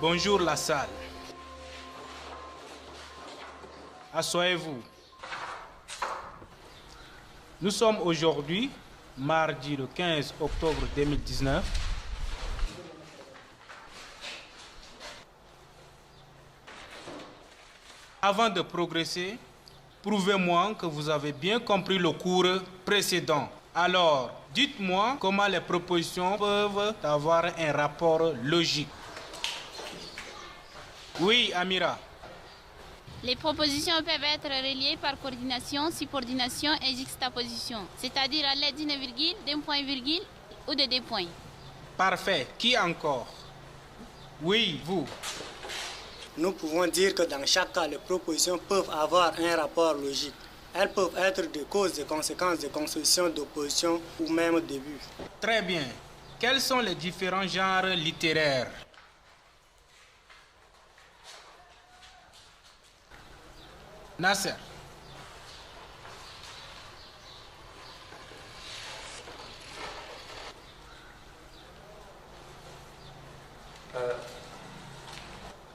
Bonjour la salle. Asseyez-vous. Nous sommes aujourd'hui, mardi le 15 octobre 2019. Avant de progresser, prouvez-moi que vous avez bien compris le cours précédent. Alors, dites-moi comment les propositions peuvent avoir un rapport logique. Oui, Amira. Les propositions peuvent être reliées par coordination, subordination et juxtaposition, c'est-à-dire à l'aide d'une virgule, d'un point-virgule ou de deux points. Parfait. Qui encore? Oui, vous. Nous pouvons dire que dans chaque cas, les propositions peuvent avoir un rapport logique. Elles peuvent être des causes, des conséquences, des constructions d'opposition ou même des buts. Très bien. Quels sont les différents genres littéraires? Nasser.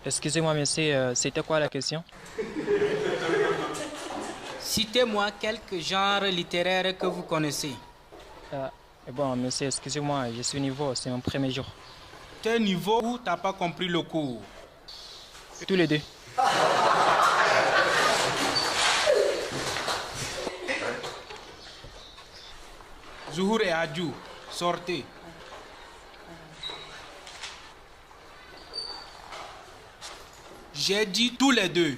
Excusez-moi, monsieur, c'était quoi la question? Citez-moi quelques genres littéraires que vous connaissez. Bon, monsieur, excusez-moi, je suis nouveau, c'est mon premier jour. T'es niveau ou t'as pas compris le cours? Tous les deux. Zuhur et Adjou, sortez. J'ai dit tous les deux.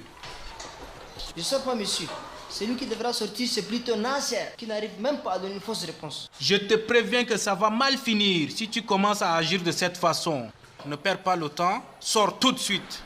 Je ne sais pas, monsieur. Celui qui devra sortir, c'est plutôt Nasser, qui n'arrive même pas à donner une fausse réponse. Je te préviens que ça va mal finir si tu commences à agir de cette façon. Ne perds pas le temps, sors tout de suite.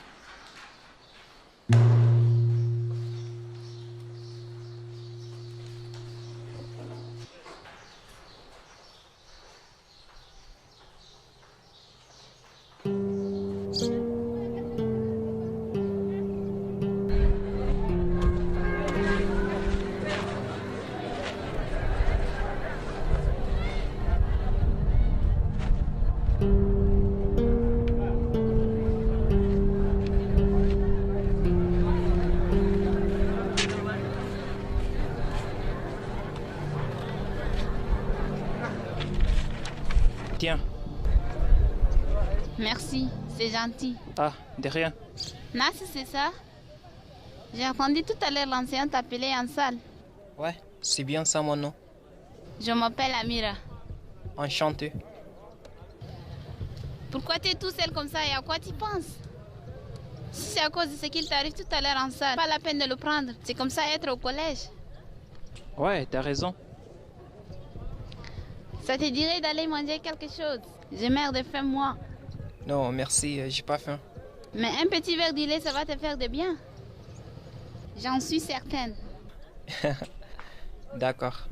Tiens. Merci, c'est gentil. Ah, de rien. Nasser, c'est ça? J'ai entendu tout à l'heure l'enseignant t'appeler en salle. Ouais, c'est bien ça mon nom. Je m'appelle Amira. Enchanté. Pourquoi tu es tout seul comme ça et à quoi tu penses? Si c'est à cause de ce qu'il t'arrive tout à l'heure en salle, pas la peine de le prendre. C'est comme ça être au collège. Ouais, t'as raison. Ça te dirait d'aller manger quelque chose? J'ai merde de faim, moi. Non, merci, j'ai pas faim. Mais un petit verre de lait, ça va te faire de bien. J'en suis certaine. D'accord.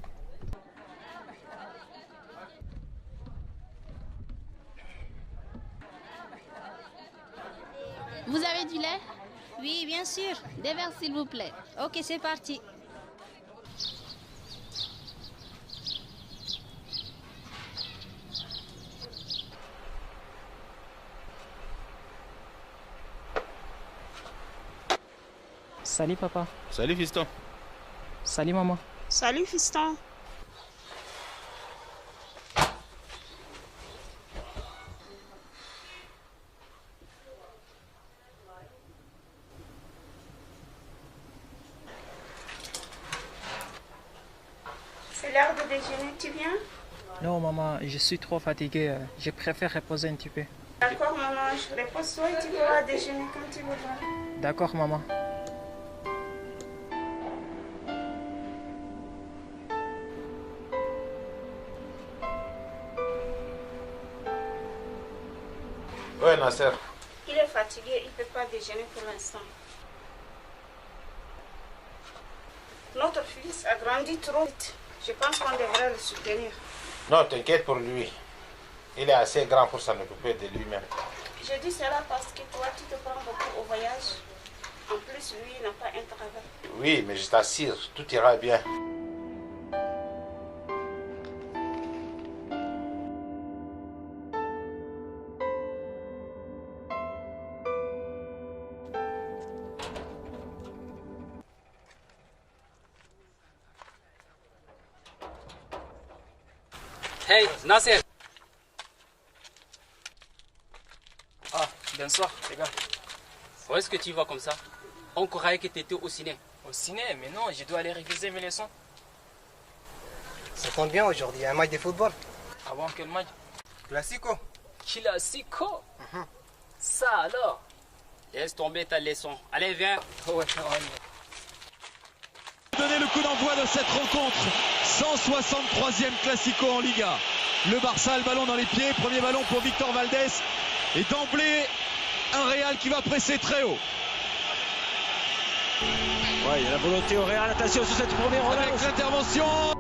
Vous avez du lait? Oui, bien sûr. Des verres, s'il vous plaît. Ok, c'est parti. Salut papa. Salut fiston. Salut maman. Salut, fiston. C'est l'heure de déjeuner, tu viens? Non maman, je suis trop fatigué. Je préfère reposer un petit peu. D'accord, maman, je repose-toi et tu pourras déjeuner quand tu voudras. D'accord maman. Ouais, Nasser. Il est fatigué, il ne peut pas déjeuner pour l'instant. Notre fils a grandi trop vite. Je pense qu'on devrait le soutenir. Non, t'inquiète pour lui. Il est assez grand pour s'en occuper de lui-même. Je dis cela parce que toi, tu te prends beaucoup au voyage. En plus, lui, il n'a pas un travail. Oui, mais je t'assure, tout ira bien. Hey, Nasser. Ah, bonsoir, les gars. Où est-ce que tu vas comme ça? On croyait que tu étais au ciné. Au ciné? Mais non, je dois aller réviser mes leçons. Ça tombe bien aujourd'hui, il y a un match de football. Ah bon, quel match? Classico. Classico. Ça alors? Laisse tomber ta leçon. Allez, viens. Ouais. Donner le coup d'envoi de cette rencontre. 163e Classico en Liga. Le Barça a le ballon dans les pieds. Premier ballon pour Victor Valdés. Et d'emblée, un Real qui va presser très haut. Ouais, il y a la volonté au Real. Attention sur cette première relance. Avec l'intervention.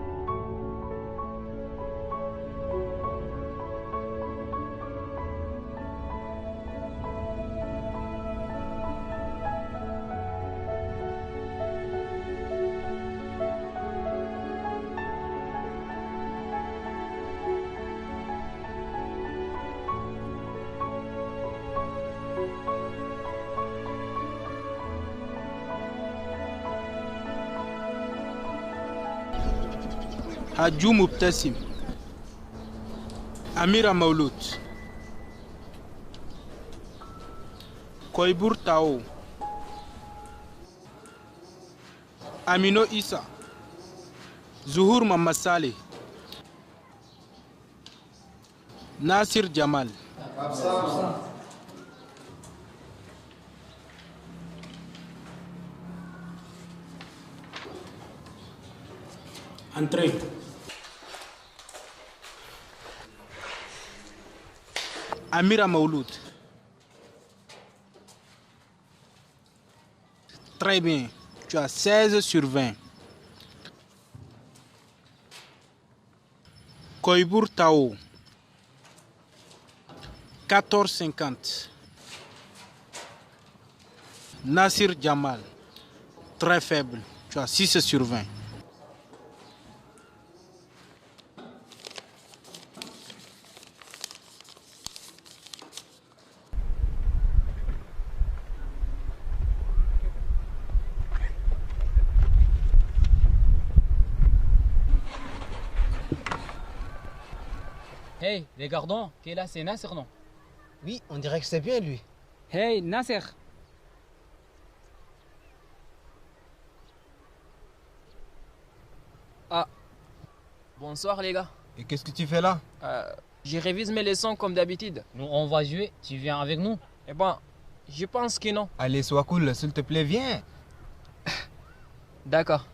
Hadjou Mubtassim, Amira Maulout, Koibour Tao, Amino Issa, Zuhur Mamassale, Nasir Jamal. Entrez. Amira Maulout. Très bien. Tu as 16 sur 20. Koibour Tao. 14,50. Nasir Jamal. Très faible. Tu as 6 sur 20. Hey, regardons, qui est là, c'est Nasser, non? Oui, on dirait que c'est bien lui. Hey, Nasser. Ah, bonsoir les gars. Et qu'est-ce que tu fais là? Je révise mes leçons comme d'habitude. Nous, on va jouer. Tu viens avec nous? Eh ben, je pense que non. Allez, sois cool, s'il te plaît, viens. D'accord.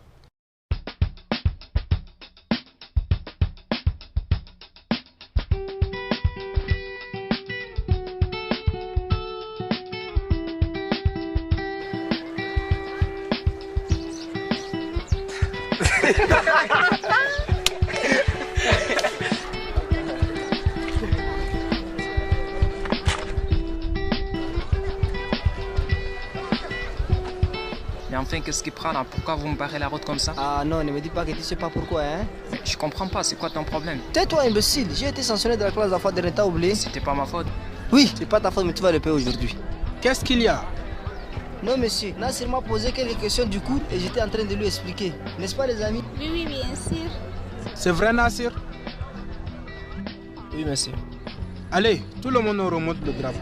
Mais enfin, qu'est-ce qui prend là? Pourquoi vous me barrez la route comme ça? Ah non, ne me dis pas que tu sais pas pourquoi, hein. Mais je comprends pas, c'est quoi ton problème? Tais-toi, imbécile. J'ai été sanctionné de la classe d'enfants de t'as oublié. C'était pas ma faute. Oui, c'est pas ta faute, mais tu vas le payer aujourd'hui. Qu'est-ce qu'il y a? Non, monsieur. Nasser m'a posé quelques questions du cours et j'étais en train de lui expliquer. N'est-ce pas, les amis? Oui, bien sûr. C'est vrai, Nasir? Oui, monsieur. Allez, tout le monde remonte le drapeau.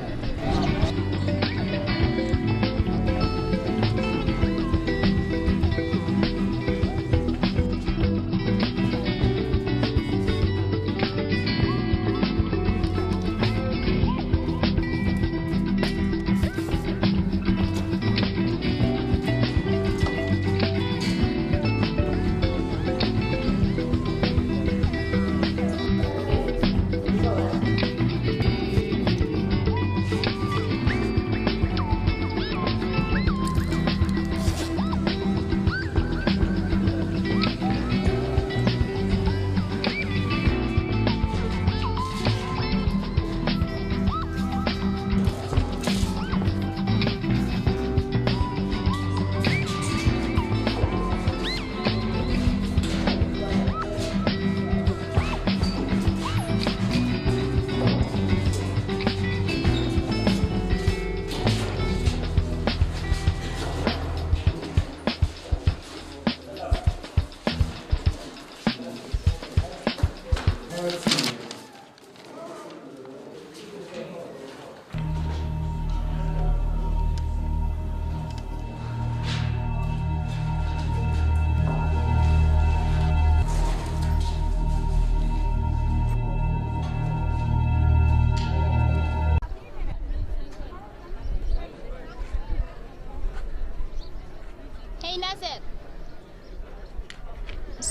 Merci.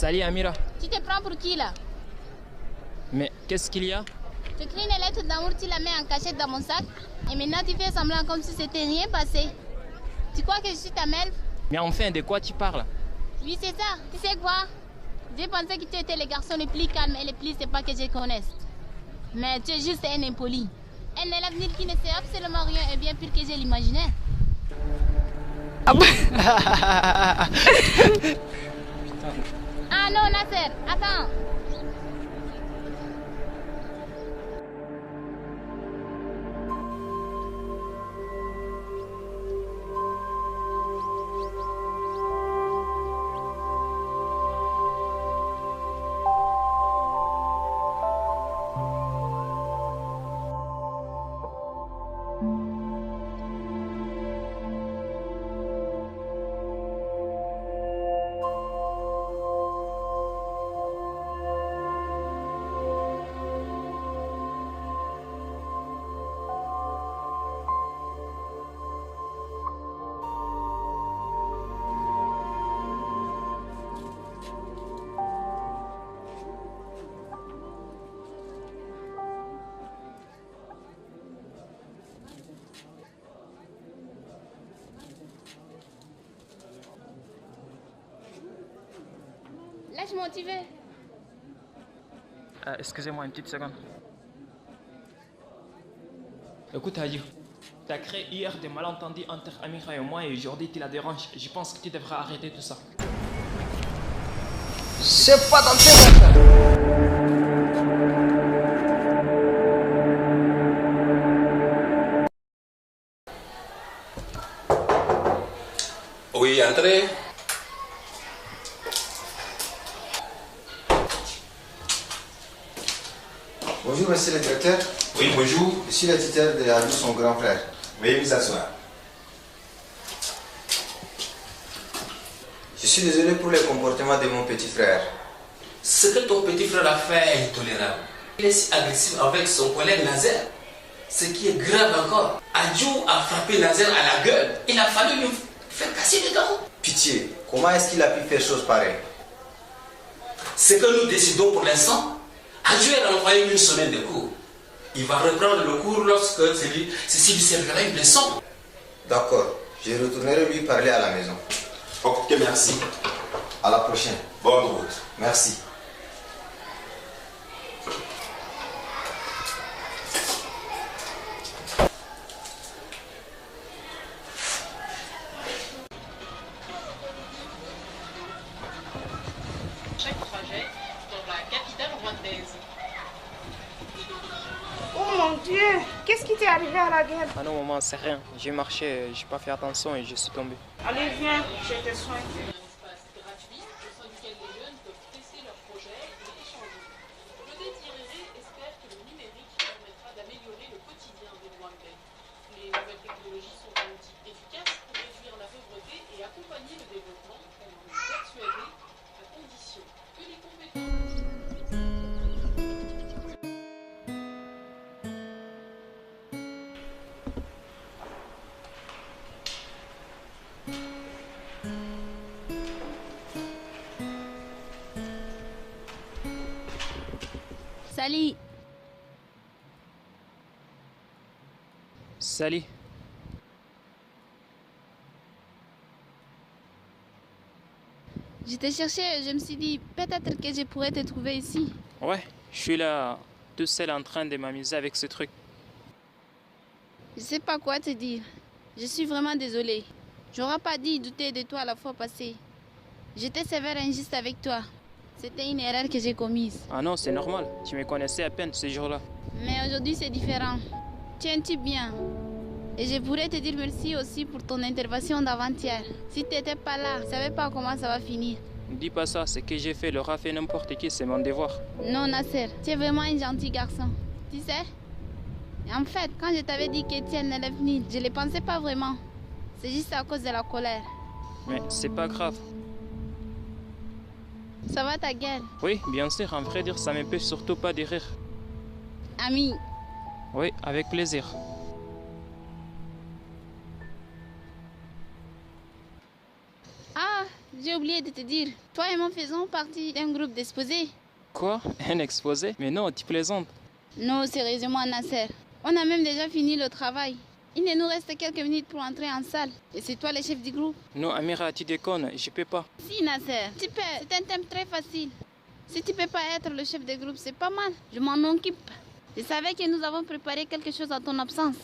Salut Amira. Tu te prends pour qui là? Mais qu'est-ce qu'il y a? Tu écris une lettre d'amour, tu la mets en cachette dans mon sac. Et maintenant tu fais semblant comme si c'était rien passé. Tu crois que je suis ta mère? Mais enfin, de quoi tu parles? Oui, c'est ça. Tu sais quoi? J'ai pensé que tu étais le garçon le plus calme et le plus sympa que je connaisse. Mais tu es juste un impoli. Un élève nul qui ne sait absolument rien et bien pire que je l'imaginais. Ah non, Nasser, attends. Laisse-moi motiver. Excusez-moi une petite seconde. Écoute Hadi, tu as créé hier des malentendus entre Amira et moi et aujourd'hui tu la déranges. Je pense que tu devrais arrêter tout ça. C'est pas dans tes affaires. Oui, entrez. Bonjour, monsieur le directeur. Oui, bonjour. Je suis le tuteur de Hadou, son grand frère. Veuillez vous asseoir. Je suis désolé pour le comportement de mon petit frère. Ce que ton petit frère a fait est intolérable. Il est si agressif avec son collègue Nazer. Ce qui est grave encore, Hadou a frappé Nazer à la gueule. Il a fallu lui faire casser les dents. Pitié, comment est-ce qu'il a pu faire chose pareille? Ce que nous décidons pour l'instant, Hadou est renvoyé une semaine de cours. Il va reprendre le cours lorsque ceci lui servira une leçon. D'accord, je retournerai lui parler à la maison. Ok, merci. À la prochaine. Bonne route. Merci. Chaque trajet dans la capitale rwandaise. Oh mon Dieu, qu'est-ce qui t'est arrivé à la guerre? Ah non maman, c'est rien. J'ai marché, j'ai pas fait attention et je suis tombé. Allez, viens, je te soigne. Salut. Salut. Je t'ai cherché et je me suis dit peut-être que je pourrais te trouver ici. Ouais, je suis là, tout seul en train de m'amuser avec ce truc. Je sais pas quoi te dire. Je suis vraiment désolée. J'aurais pas dû douter de toi la fois passée. J'étais sévère et injuste avec toi. C'était une erreur que j'ai commise. Ah non, c'est normal. Tu me connaissais à peine ce jour-là. Mais aujourd'hui, c'est différent. Tu es un type bien. Et je pourrais te dire merci aussi pour ton intervention d'avant-hier. Si tu n'étais pas là, je ne savais pas comment ça va finir. Ne dis pas ça, ce que j'ai fait l'aura fait n'importe qui, c'est mon devoir. Non, Nasser, tu es vraiment un gentil garçon. Tu sais? En fait, quand je t'avais dit que tu es un élève nul, je ne le pensais pas vraiment. C'est juste à cause de la colère. Mais c'est pas grave. Ça va ta gueule? Oui, bien sûr, en vrai dire, ça ne m'empêche surtout pas de rire. Ami. Oui, avec plaisir. Ah, j'ai oublié de te dire. Toi et moi faisons partie d'un groupe d'exposés. Quoi? Un exposé? Mais non, tu plaisantes. Non, sérieusement, Nasser. On a même déjà fini le travail. Il ne nous reste quelques minutes pour entrer en salle. Et c'est toi le chef du groupe. Non, Amira, tu déconnes, je peux pas. Si, Nasser, tu peux. C'est un thème très facile. Si tu peux pas être le chef de groupe, c'est pas mal. Je m'en occupe. Je savais que nous avons préparé quelque chose en ton absence.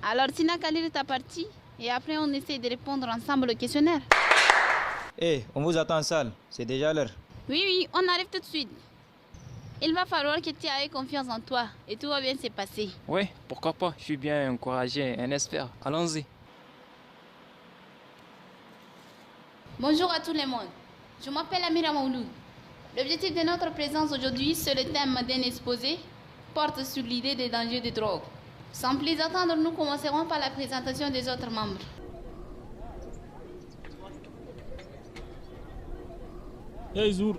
Alors, Sina Khalil ta partie. Et après, on essaie de répondre ensemble au questionnaire. Hé, on vous attend en salle. C'est déjà l'heure. Oui, on arrive tout de suite. Il va falloir que tu aies confiance en toi et tout va bien se passer. Oui, pourquoi pas. Je suis bien encouragé, un expert. Allons-y. Bonjour à tout le monde. Je m'appelle Amira Mouloud. L'objectif de notre présence aujourd'hui sur le thème d'un exposé porte sur l'idée des dangers des drogues. Sans plus attendre, nous commencerons par la présentation des autres membres. Hey Zour,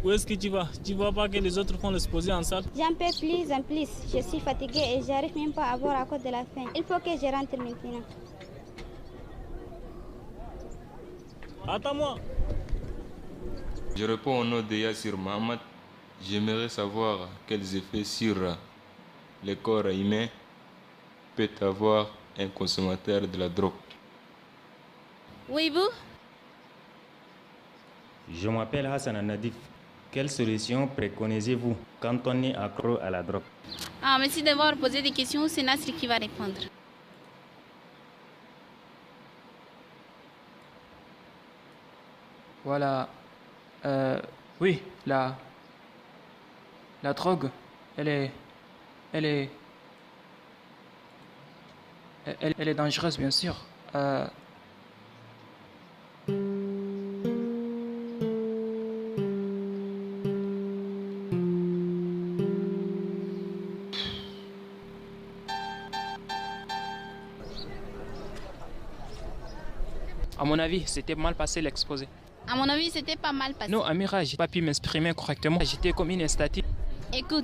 où est-ce que tu vas? Tu vois pas que les autres font l'exposé en salle? J'en peux plus en plus. Je suis fatiguée et j'arrive même pas à voir à cause de la faim. Il faut que je rentre maintenant. Attends-moi. Je réponds au nom de Yassir Mohamed. J'aimerais savoir quels effets sur le corps humain peut avoir un consommateur de la drogue. Oui, vous? Je m'appelle Hassan Nadif. Quelle solution préconisez-vous quand on est accro à la drogue? Merci d'avoir posé des questions. C'est Nasri qui va répondre. Voilà. Oui, la drogue, elle est dangereuse, bien sûr. À mon avis, c'était mal passé l'exposé. À mon avis, c'était pas mal passé. Non, Amira, j'ai pas pu m'exprimer correctement. J'étais comme une statue. Écoute,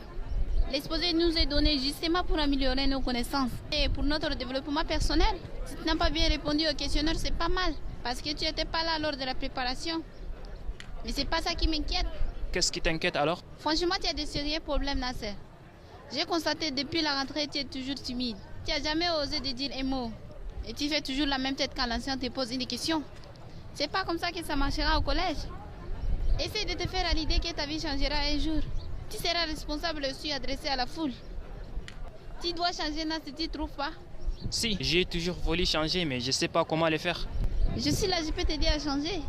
l'exposé nous est donné justement pour améliorer nos connaissances et pour notre développement personnel. Si tu n'as pas bien répondu au questionnaire, c'est pas mal. Parce que tu n'étais pas là lors de la préparation. Mais c'est pas ça qui m'inquiète. Qu'est-ce qui t'inquiète alors? Franchement, tu as de sérieux problèmes, Nasser. J'ai constaté depuis la rentrée, tu es toujours timide. Tu n'as jamais osé de dire un mot. Et tu fais toujours la même tête quand l'ancien te pose une question. C'est pas comme ça que ça marchera au collège. Essaye de te faire à l'idée que ta vie changera un jour. Tu seras responsable aussi adressé à la foule. Tu dois changer, Nas, tu ne trouves pas? Si, j'ai toujours voulu changer, mais je sais pas comment le faire. Je suis là, je peux t'aider à changer.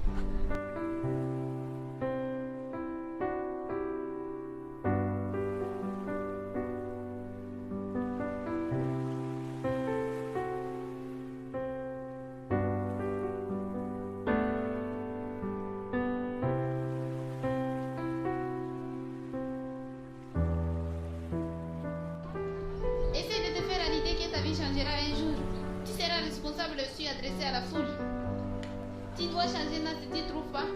Changera un jour. Tu seras responsable aussi adressé à la foule. Tu dois changer, Nas, tu ne trouves pas?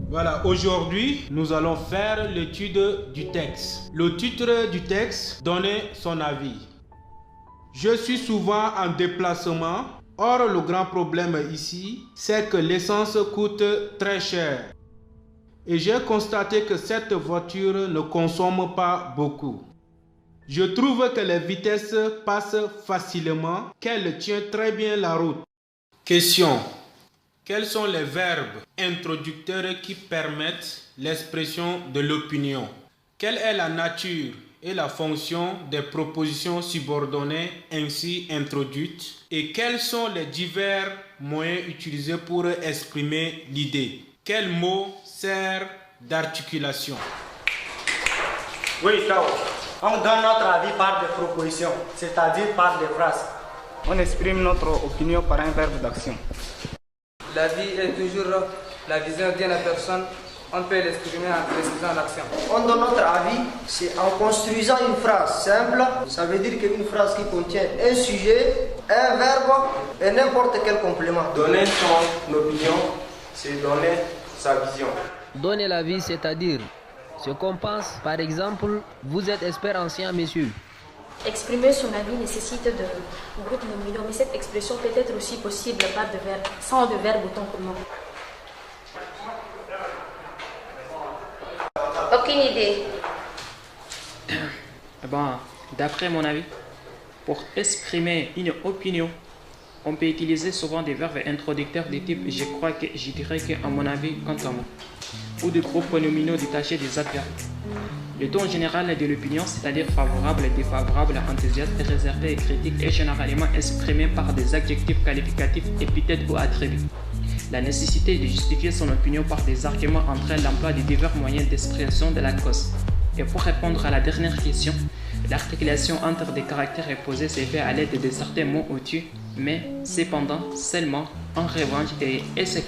Voilà, aujourd'hui, nous allons faire l'étude du texte. Le titre du texte, donner son avis. Je suis souvent en déplacement Or, le grand problème ici, c'est que l'essence coûte très cher. Et j'ai constaté que cette voiture ne consomme pas beaucoup. Je trouve que les vitesses passent facilement, qu'elle tient très bien la route. Question. Quels sont les verbes introducteurs qui permettent l'expression de l'opinion? Quelle est la nature et la fonction des propositions subordonnées ainsi introduites? Et quels sont les divers moyens utilisés pour exprimer l'idée? Quel mot sert d'articulation? Oui, Tao. On donne notre avis par des propositions, c'est-à-dire par des phrases. On exprime notre opinion par un verbe d'action. La vie est toujours la vision d'une personne. On peut l'exprimer en précisant l'action. On donne notre avis, c'est en construisant une phrase simple. Ça veut dire qu'une phrase qui contient un sujet, un verbe et n'importe quel complément. Donner son opinion, c'est donner sa vision. Donner l'avis, c'est-à-dire ce qu'on pense. Par exemple, vous êtes expert en sciences, monsieur. Exprimer son avis nécessite de groupe nominaux, mais cette expression peut être aussi possible par de verbes, sans de verbe autant que non. Aucune idée. D'après mon avis, pour exprimer une opinion, on peut utiliser souvent des verbes introducteurs de type je dirais que, à mon avis, quant à moi, ou des groupes nominaux détachés des adverbes. Le ton général de l'opinion, c'est-à-dire favorable, défavorable, enthousiaste, réservé et critique, est généralement exprimé par des adjectifs qualificatifs, épithètes ou attributs. La nécessité de justifier son opinion par des arguments entraîne l'emploi de divers moyens d'expression de la cause. Et pour répondre à la dernière question, l'articulation entre des caractères posés se fait à l'aide de certains mots au-dessus, mais cependant, seulement, en revanche et etc.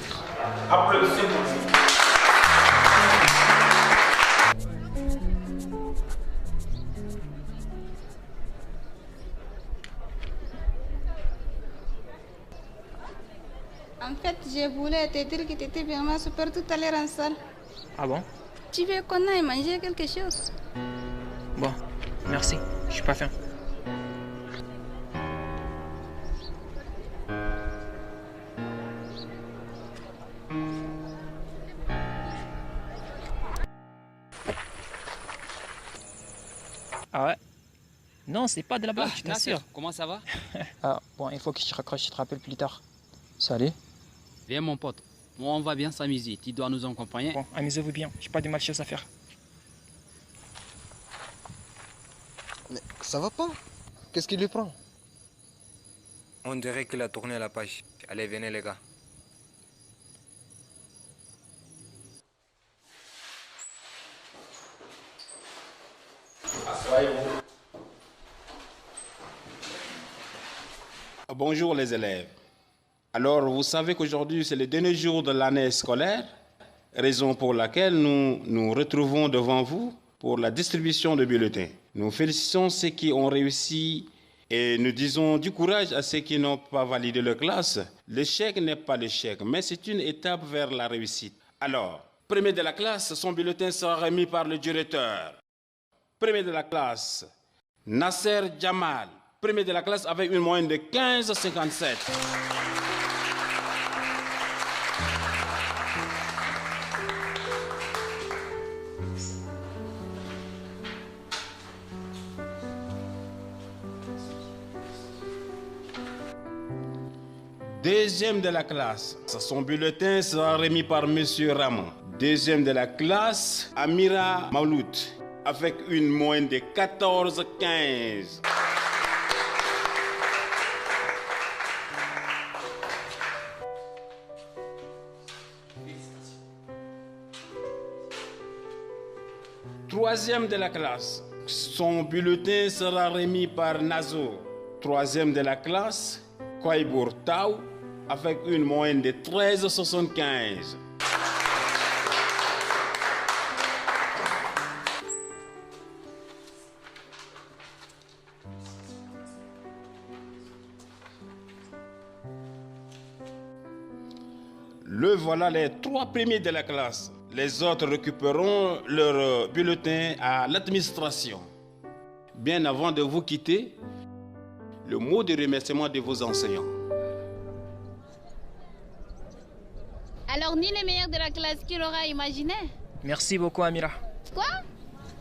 En fait, je voulais te dire que tu étais vraiment super tout à l'heure en salle. Ah bon? Tu veux qu'on aille manger quelque chose? Bon, merci, je suis pas faim. Ah ouais? Non, c'est pas de la blague, je t'assure. Comment ça va? Ah bon, il faut que je te raccroche, je te rappelle plus tard. Salut. Viens mon pote, moi on va bien s'amuser, tu dois nous accompagner. Bon, amusez-vous bien, j'ai pas de malchance à faire. Mais ça va pas? Qu'est-ce qui lui prend? On dirait qu'il a tourné la page. Allez, venez les gars. Asseyez-vous. Bonjour les élèves. Alors, vous savez qu'aujourd'hui, c'est le dernier jour de l'année scolaire, raison pour laquelle nous nous retrouvons devant vous pour la distribution de bulletins. Nous félicitons ceux qui ont réussi et nous disons du courage à ceux qui n'ont pas validé leur classe. L'échec n'est pas l'échec, mais c'est une étape vers la réussite. Alors, premier de la classe, son bulletin sera remis par le directeur. Premier de la classe, Nasser Jamal. Premier de la classe avec une moyenne de 15,57. Deuxième de la classe, son bulletin sera remis par M. Ramon. Deuxième de la classe, Amira Maulout, avec une moyenne de 14,15. Troisième de la classe, son bulletin sera remis par Nazo. Troisième de la classe, Kouaibour Tao, avec une moyenne de 13,75. Le voilà les trois premiers de la classe. Les autres récupéreront leur bulletin à l'administration. Bien avant de vous quitter, le mot de remerciement de vos enseignants. Alors, ni les meilleurs de la classe qui l'aura imaginé. Merci beaucoup, Amira. Quoi?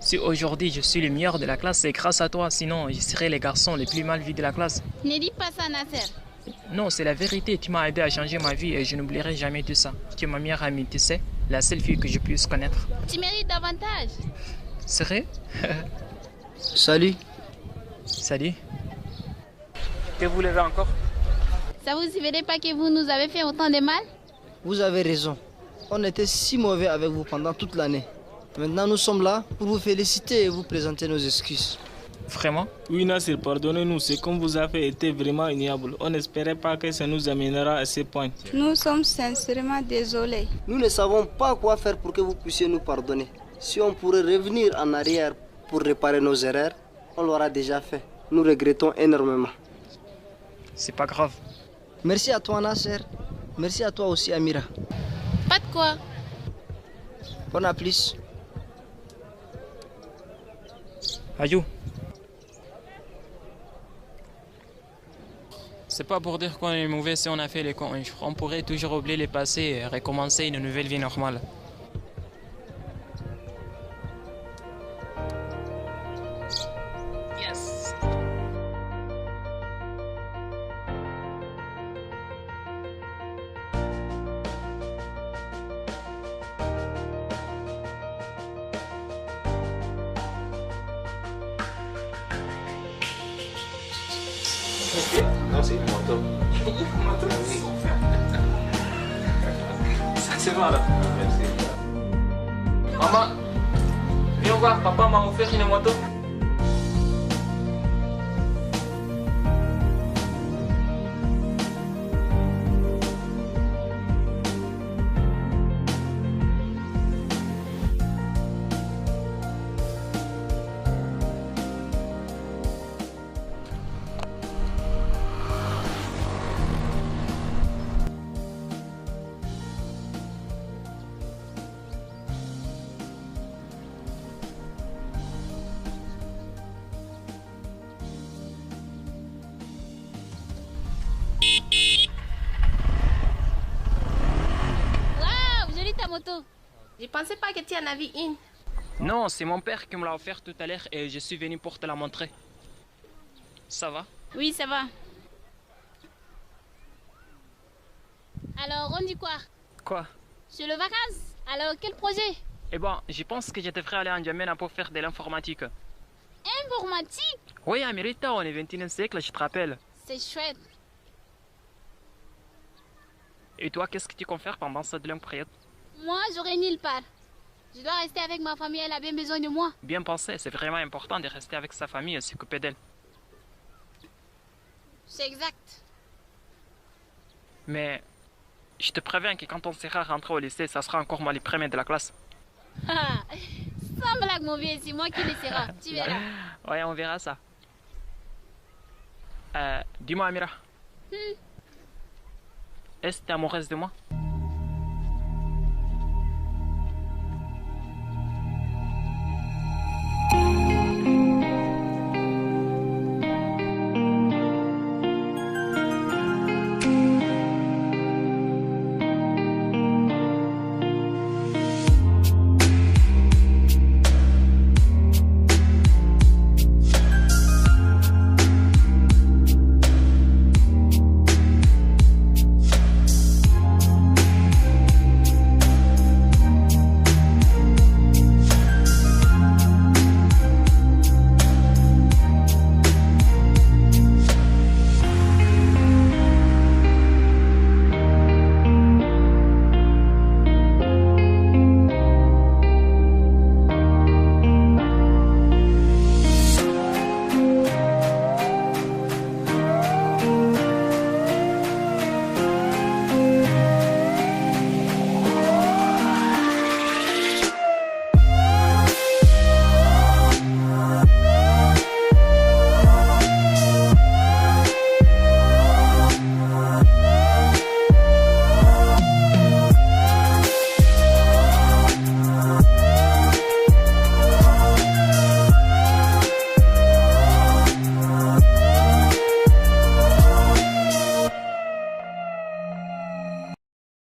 Si aujourd'hui je suis le meilleur de la classe, c'est grâce à toi. Sinon, je serais les garçons les plus mal vus de la classe. Ne dis pas ça, Nasser. Non, c'est la vérité. Tu m'as aidé à changer ma vie et je n'oublierai jamais tout ça. Tu es ma meilleure amie, tu sais. La seule fille que je puisse connaître. Tu mérites davantage. Sérieux? Salut. Salut. Que voulez-vous encore? Ça vous suffisait pas que vous nous avez fait autant de mal? Vous avez raison. On était si mauvais avec vous pendant toute l'année. Maintenant, nous sommes là pour vous féliciter et vous présenter nos excuses. Vraiment? Oui, Nasser, pardonnez-nous. Ce qu'on vous a fait était vraiment ignoble. On n'espérait pas que ça nous amènera à ce point. Nous sommes sincèrement désolés. Nous ne savons pas quoi faire pour que vous puissiez nous pardonner. Si on pourrait revenir en arrière pour réparer nos erreurs, on l'aura déjà fait. Nous regrettons énormément. C'est pas grave. Merci à toi, Nasser. Merci à toi aussi, Amira. Pas de quoi. On a plus. Ayou. C'est pas pour dire qu'on est mauvais si on a fait les cons. On pourrait toujours oublier le passé et recommencer une nouvelle vie normale. Yes. Non, c'est une moto. Une moto, oui. Ça, c'est bon là. Merci. Maman, viens voir, papa m'a offert une moto. Je pensais pas que tu en avais une. Non, c'est mon père qui me l'a offert tout à l'heure et je suis venu pour te la montrer. Ça va? Oui, ça va. Alors, on dit quoi? Quoi? Sur le vacances? Alors, quel projet? Eh ben, je pense que je devrais aller en Djamena pour faire de l'informatique. Informatique? Oui, Amérita, on est 21e siècle, je te rappelle. C'est chouette. Et toi, qu'est-ce que tu comptes faire pendant cette longue période? Moi, j'aurai nulle part. Je dois rester avec ma famille, elle a bien besoin de moi. Bien pensé, c'est vraiment important de rester avec sa famille et s'occuper d'elle. C'est exact. Mais je te préviens que quand on sera rentré au lycée, ça sera encore moi les premiers de la classe. Sans blague, mon vieux, c'est moi qui le sera. Tu verras. Ouais, on verra ça. Dis-moi, Amira. Est-ce que tu es amoureuse de moi?